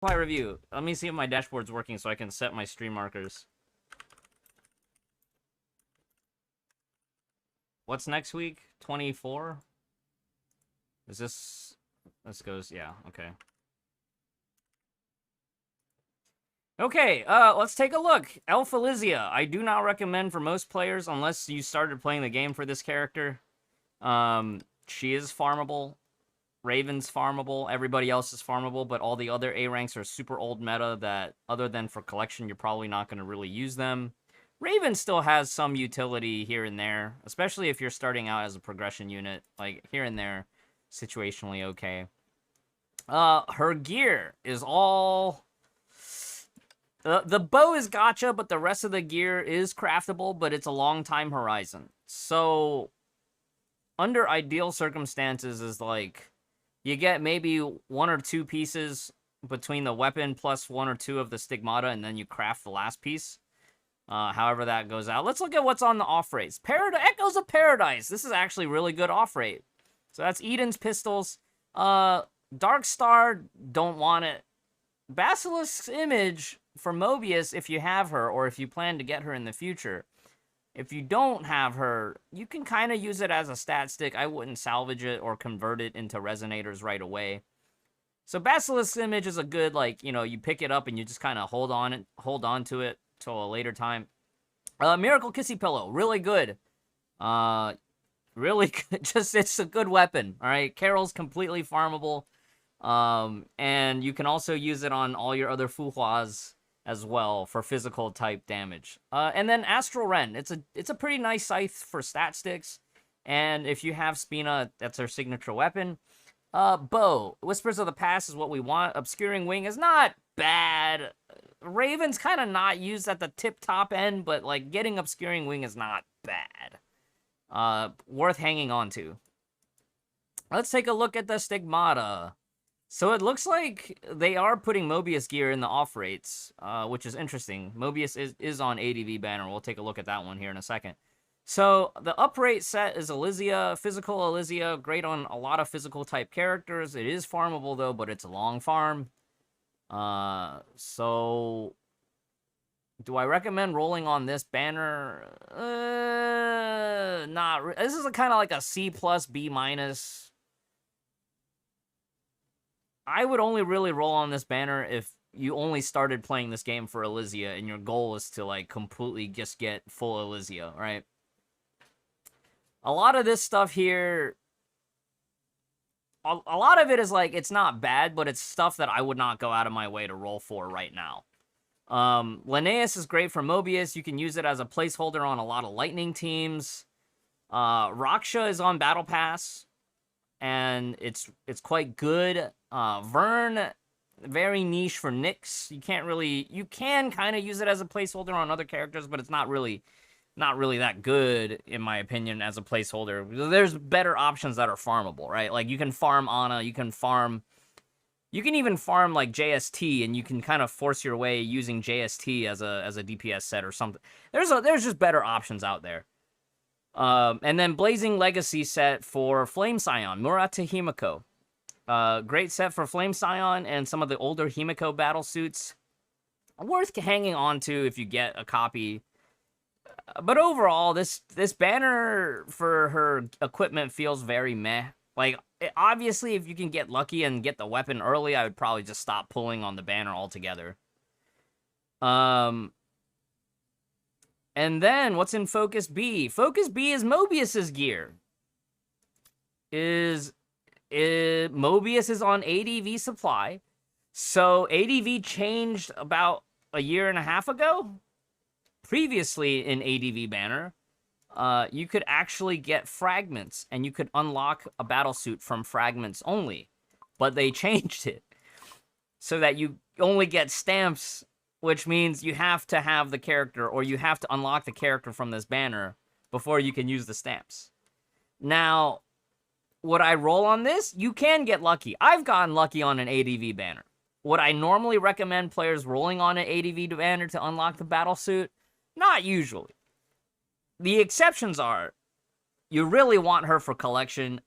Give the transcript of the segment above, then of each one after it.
Supply review. Let me see if my dashboard's working so I can set my stream markers. What's next week? 24? Is this... This goes... Yeah, okay. Okay, let's take a look. Alphalizia. I do not recommend for most players unless you started playing the game for this character. She is farmable. Raven's farmable. Everybody else is farmable, but all the other A ranks are super old meta that, other than for collection, you're probably not going to really use them. Raven still has some utility here and there, especially if you're starting out as a progression unit. Like, here and there, situationally okay. Her gear is all... The bow is gacha, but the rest of the gear is craftable, but it's a long time horizon. So, under ideal circumstances is like, you get maybe 1 or 2 pieces between the weapon plus 1 or 2 of the stigmata, and then you craft the last piece. However that goes out. Let's look at what's on the off rates. Echoes of Paradise. This is actually really good off rate. So that's Eden's Pistols. Dark Star, don't want it. Basilisk's Image for Mobius, if you have her, or if you plan to get her in the future. If you don't have her, you can kind of use it as a stat stick. I wouldn't salvage it or convert it into resonators right away. So Basilisk's Image is a good, like, you know, you pick it up and you just kind of hold on to it till a later time. Miracle Kissy Pillow, really good. Really good. Just, it's a good weapon, all right? Carol's completely farmable. And you can also use it on all your other fuhuas as well for physical type damage. And then Astral Ren. It's a pretty nice scythe for stat sticks. And if you have Spina, that's her signature weapon. Bow. Whispers of the Past is what we want. Obscuring Wing is not bad. Raven's kind of not used at the tip-top end, but like getting Obscuring Wing is not bad. Worth hanging on to. Let's take a look at the Stigmata. So it looks like they are putting Mobius gear in the off rates, which is interesting. Mobius is on ADV banner. We'll take a look at that one here in a second. So the uprate set is Elysia, physical Elysia, great on a lot of physical type characters. It is farmable though, but it's a long farm. So do I recommend rolling on this banner? Not. This is kind of like a C+, B-. I would only really roll on this banner if you only started playing this game for Elysia and your goal is to, like, completely just get full Elysia, right? A lot of this stuff here, a lot of it is, like, it's not bad, but it's stuff that I would not go out of my way to roll for right now. Linnaeus is great for Mobius. You can use it as a placeholder on a lot of lightning teams. Raksha is on Battle Pass, and it's quite good. Vern, very niche for Nyx. You can kind of use it as a placeholder on other characters, but it's not really that good, in my opinion, as a placeholder. There's better options that are farmable, right? Like, you can farm Ana, you can even farm, like, JST, and you can kind of force your way using JST as a DPS set or something. There's just better options out there. And then Blazing Legacy set for Flame Scion, Murata Himiko. Great set for Flame Scion and some of the older Himiko battle suits. Worth hanging on to if you get a copy. But overall, this banner for her equipment feels very meh. Like, obviously, if you can get lucky and get the weapon early, I would probably just stop pulling on the banner altogether. And then, what's in Focus B? Focus B is Mobius's gear. Mobius is on ADV supply. So, ADV changed about a year and a half ago. Previously, in ADV banner, you could actually get fragments, and you could unlock a battlesuit from fragments only. But they changed it so that you only get stamps, which means you have to have the character, or you have to unlock the character from this banner before you can use the stamps. Now, would I roll on this? You can get lucky. I've gotten lucky on an ADV banner. Would I normally recommend players rolling on an ADV banner to unlock the battlesuit? Not usually. The exceptions are, you really want her for collection,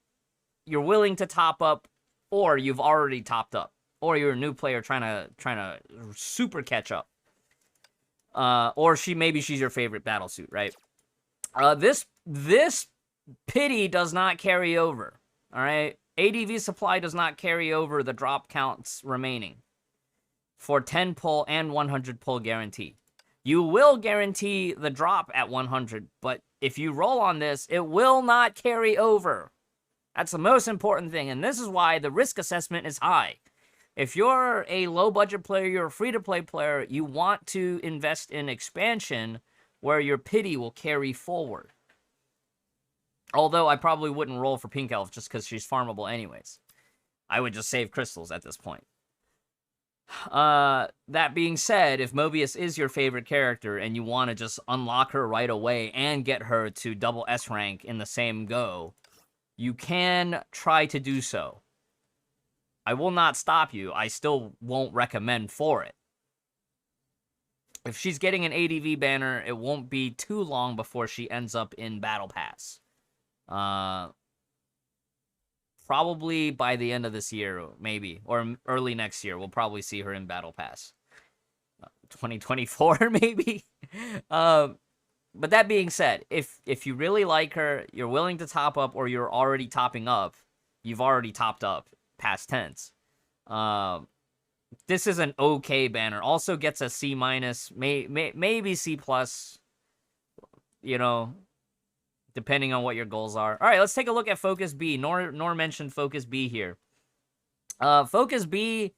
you're willing to top up, or you've already topped up. or you're a new player trying to super catch up. Or maybe she's your favorite battlesuit, right? This pity does not carry over. All right, ADV supply does not carry over the drop counts remaining for 10 pull and 100 pull guarantee. You will guarantee the drop at 100, but if you roll on this, it will not carry over. That's the most important thing, and this is why the risk assessment is high. If you're a low-budget player, you're a free-to-play player, you want to invest in expansion where your pity will carry forward. Although I probably wouldn't roll for Pink Elf just because she's farmable anyways. I would just save crystals at this point. That being said, if Mobius is your favorite character and you want to just unlock her right away and get her to double S rank in the same go, you can try to do so. I will not stop you. I still won't recommend for it. If she's getting an ADV banner, it won't be too long before she ends up in Battle Pass. Probably by the end of this year, maybe, or early next year, we'll probably see her in Battle Pass. 2024, maybe. But that being said, if you really like her, you're willing to top up, or you're already topping up, you've already topped up, past tense. This is an okay banner. Also gets a C-, maybe C+, you know, depending on what your goals are. All right, let's take a look at Focus B. Nor mentioned Focus B here. Focus B,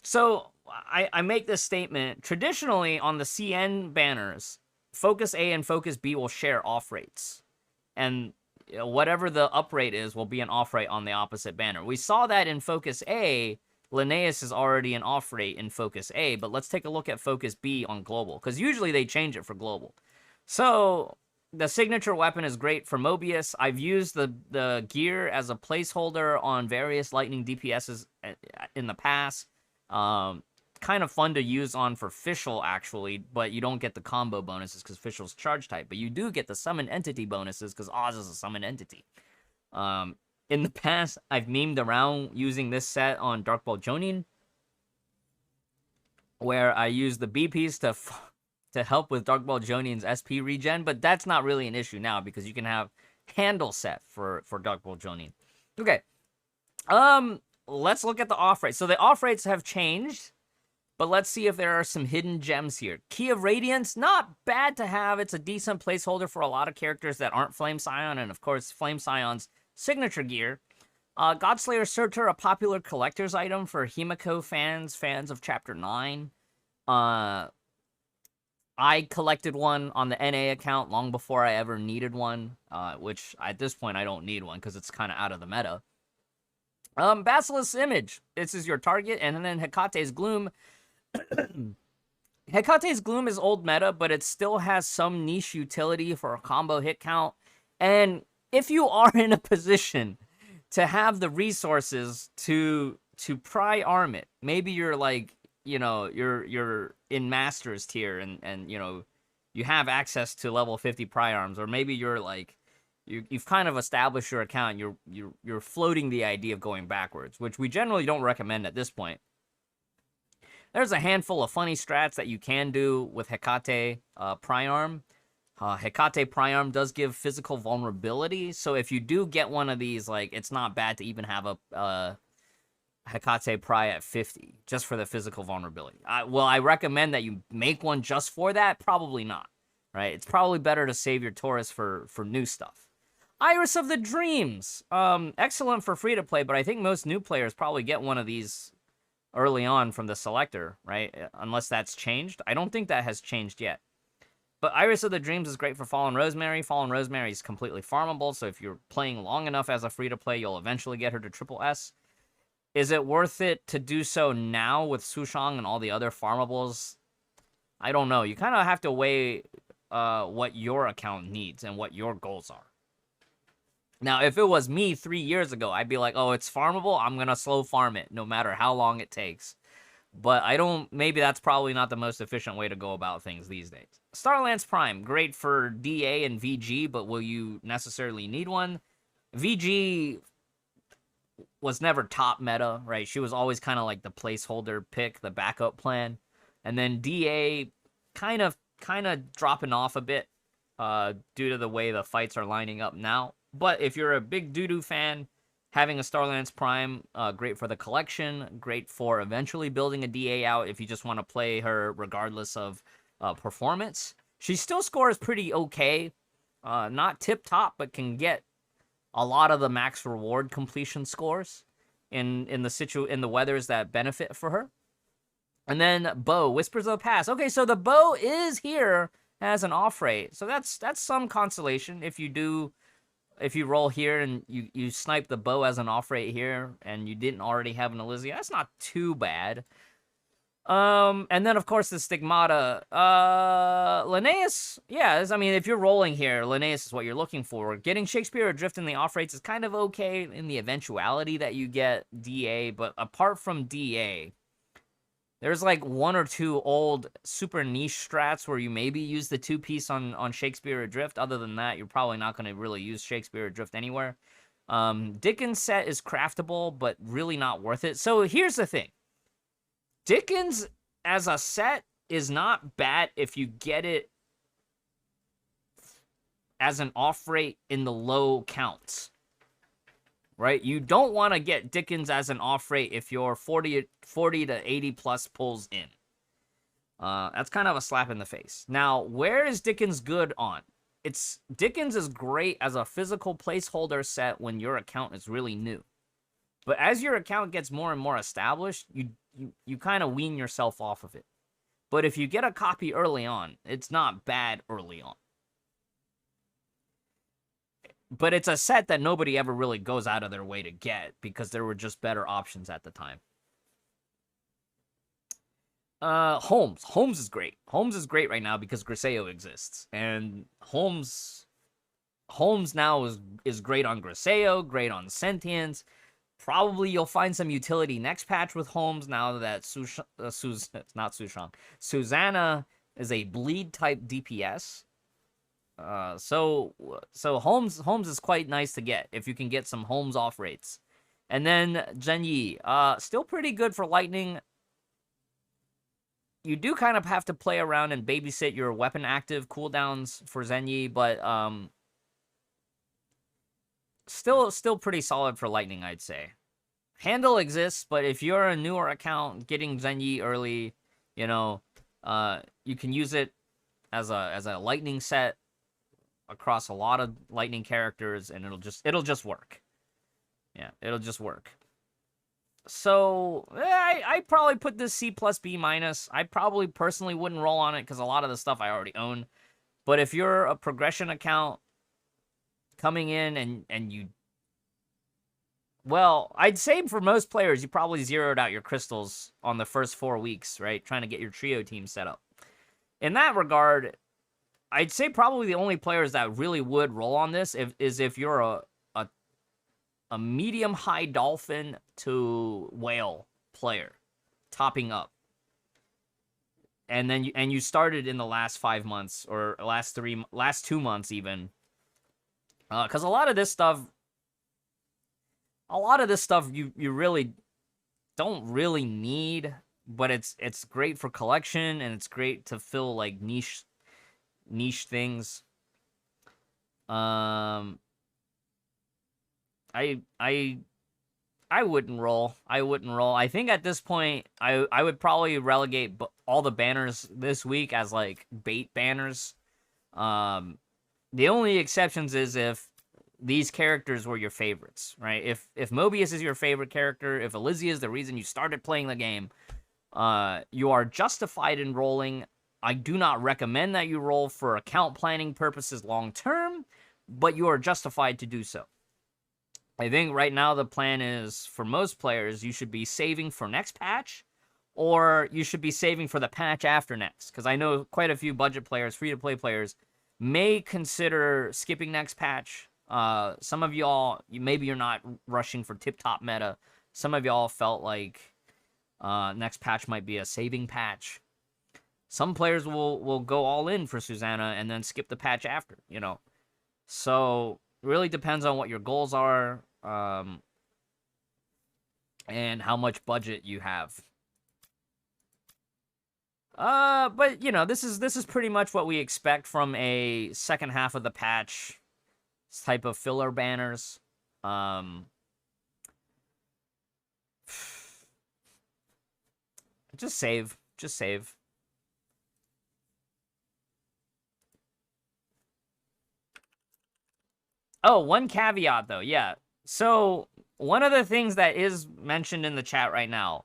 so I make this statement. Traditionally, on the CN banners, Focus A and Focus B will share off rates. And whatever the up rate is will be an off rate on the opposite banner. We saw that in Focus A. Linnaeus is already an off rate in Focus A, but let's take a look at Focus B on Global, because usually they change it for Global. So the signature weapon is great for Mobius. I've used the gear as a placeholder on various Lightning DPSs in the past. Kind of fun to use on for Fischl, actually, but you don't get the combo bonuses because Fischl's charge type, but you do get the summon entity bonuses because Oz is a summon entity. In the past, I've memed around using this set on Dark Ball Jonin, where I use the BPs to help with Dark Ball Jonin's SP regen, but that's not really an issue now because you can have handle set for Dark Ball Jonin. Okay, let's look at the off rates. So the off rates have changed, but let's see if there are some hidden gems here. Key of Radiance, not bad to have. It's a decent placeholder for a lot of characters that aren't Flame Scion, and of course, Flame Scion's signature gear. Godslayer Surtur, a popular collector's item for Himiko fans of Chapter 9. I collected one on the NA account long before I ever needed one, which at this point I don't need one because it's kind of out of the meta. Basilisk's Image, this is your target, and then Hecate's Gloom. Hecate's Gloom is old meta, but it still has some niche utility for a combo hit count, and if you are in a position to have the resources to pry arm it, maybe you're like, you know, you're in Masters tier and you know, you have access to level 50 pry arms, or maybe you're like, you've kind of established your account, you're floating the idea of going backwards, which we generally don't recommend at this point. There's a handful of funny strats that you can do with Hecate pry arm. Hecate Priarm does give physical vulnerability, so if you do get one of these, like, it's not bad to even have a Hecate Pry at 50, just for the physical vulnerability. Well, I recommend that you make one just for that? Probably not, right? It's probably better to save your Taurus for new stuff. Iris of the Dreams, excellent for free-to-play, but I think most new players probably get one of these early on from the selector, right? Unless that's changed. I don't think that has changed yet. But Iris of the Dreams is great for Fallen Rosemary. Fallen Rosemary is completely farmable, so if you're playing long enough as a free-to-play, you'll eventually get her to triple S. Is it worth it to do so now with Sushang and all the other farmables? I don't know. You kind of have to weigh what your account needs and what your goals are. Now, if it was me 3 years ago, I'd be like, oh, it's farmable, I'm going to slow farm it, no matter how long it takes. But I don't, maybe that's probably not the most efficient way to go about things these days. Starlance Prime, great for DA and VG, but will you necessarily need one? VG, was never top meta, right? She was always kind of like the placeholder pick, the backup plan. And then DA kind of dropping off a bit due to the way the fights are lining up now. But if you're a big Doodoo fan, having a Starlance Prime, great for the collection, great for eventually building a DA out if you just want to play her regardless of performance. She still scores pretty okay. Not tip-top, but can get a lot of the max reward completion scores in the weathers that benefit for her. And then Bow, Whispers of the Past. Okay, so the Bow is here as an off rate. So that's some consolation if you roll here and you snipe the Bow as an off rate here and you didn't already have an Elysia. That's not too bad. And then of course the Stigmata. Linnaeus, yeah, I mean, if you're rolling here, Linnaeus is what you're looking for. Getting Shakespeare Adrift in the off rates is kind of okay in the eventuality that you get DA, but apart from DA, there's like one or two old super niche strats where you maybe use the 2-piece on Shakespeare Adrift. Other than that, you're probably not going to really use Shakespeare Adrift anywhere. Dickens set is craftable, but really not worth it. So here's the thing. Dickens as a set is not bad if you get it as an off rate in the low counts. Right? You don't want to get Dickens as an off rate if you're 40 to 80 plus pulls in. That's kind of a slap in the face. Now, where is Dickens good on? Dickens is great as a physical placeholder set when your account is really new. But as your account gets more and more established, you kind of wean yourself off of it. But if you get a copy early on, it's not bad early on. But it's a set that nobody ever really goes out of their way to get because there were just better options at the time. Holmes. Holmes is great. Holmes is great right now because Griseo exists. And Holmes now is great on Griseo, great on Sentience. Probably you'll find some utility next patch with Holmes now that Susanna is a bleed type DPS. So Holmes is quite nice to get if you can get some Holmes off rates. And then Zhenyi, still pretty good for lightning. You do kind of have to play around and babysit your weapon active cooldowns for Zhenyi, but still pretty solid for lightning, I'd say. Handle exists, but if you're a newer account getting Zhenyi early, you can use it as a lightning set across a lot of lightning characters, and it'll just work. Yeah, it'll just work. So I probably put this C plus B minus. I probably personally wouldn't roll on it because a lot of the stuff I already own. But if you're a progression account coming in and you, well, I'd say for most players you probably zeroed out your crystals on the first 4 weeks, right? Trying to get your trio team set up. In that regard, I'd say probably the only players that really would roll on this is if you're a medium high dolphin to whale player topping up. And then you started in the last 5 months or last 2 months even. Cuz a lot of this stuff you really don't really need, but it's great for collection and it's great to fill like niche things. I wouldn't roll. I think at this point, I would probably relegate all the banners this week as like bait banners. The only exceptions is if these characters were your favorites, right? If Mobius is your favorite character, if Alphalizia is the reason you started playing the game, you are justified in rolling. I do not recommend that you roll for account planning purposes long term, but you are justified to do so. I think right now the plan is, for most players, you should be saving for next patch, or you should be saving for the patch after next. Because I know quite a few budget players, free-to-play players, may consider skipping next patch. Some of y'all, maybe you're not rushing for tip-top meta. Some of y'all felt like next patch might be a saving patch. Some players will go all in for Susanna and then skip the patch after, So... really depends on what your goals are. and how much budget you have. But you know, this is pretty much what we expect from a second half of the patch type of filler banners. Just save. Just save. Oh, one caveat though, yeah. So one of the things that is mentioned in the chat right now,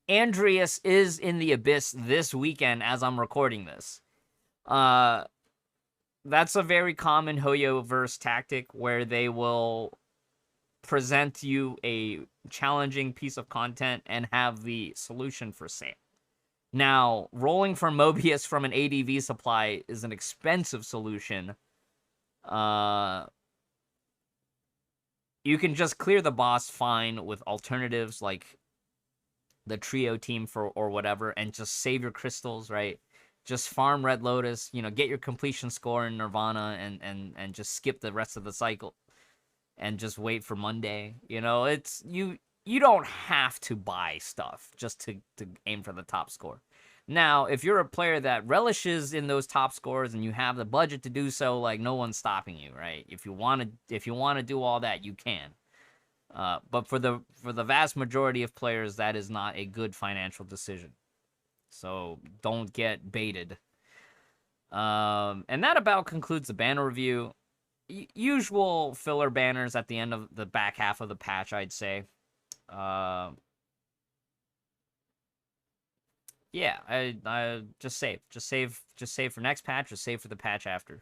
Andreas is in the Abyss this weekend as I'm recording this. That's a very common hoyoverse tactic where they will present you a challenging piece of content and have the solution for sale. Now, rolling for Mobius from an ADV supply is an expensive solution. You can just clear the boss fine with alternatives like the trio team for or whatever, and just save your crystals, right? Just farm Red Lotus, you know, get your completion score in Nirvana, and just skip the rest of the cycle, and just wait for Monday. You know, it's you don't have to buy stuff just to aim for the top score. Now, if you're a player that relishes in those top scores and you have the budget to do so, like, no one's stopping you, right? If you want to do all that, you can. But for the vast majority of players, that is not a good financial decision. So don't get baited. And that about concludes the banner review. Usual filler banners at the end of the back half of the patch, I'd say. Yeah, I just save for next patch, or save for the patch after.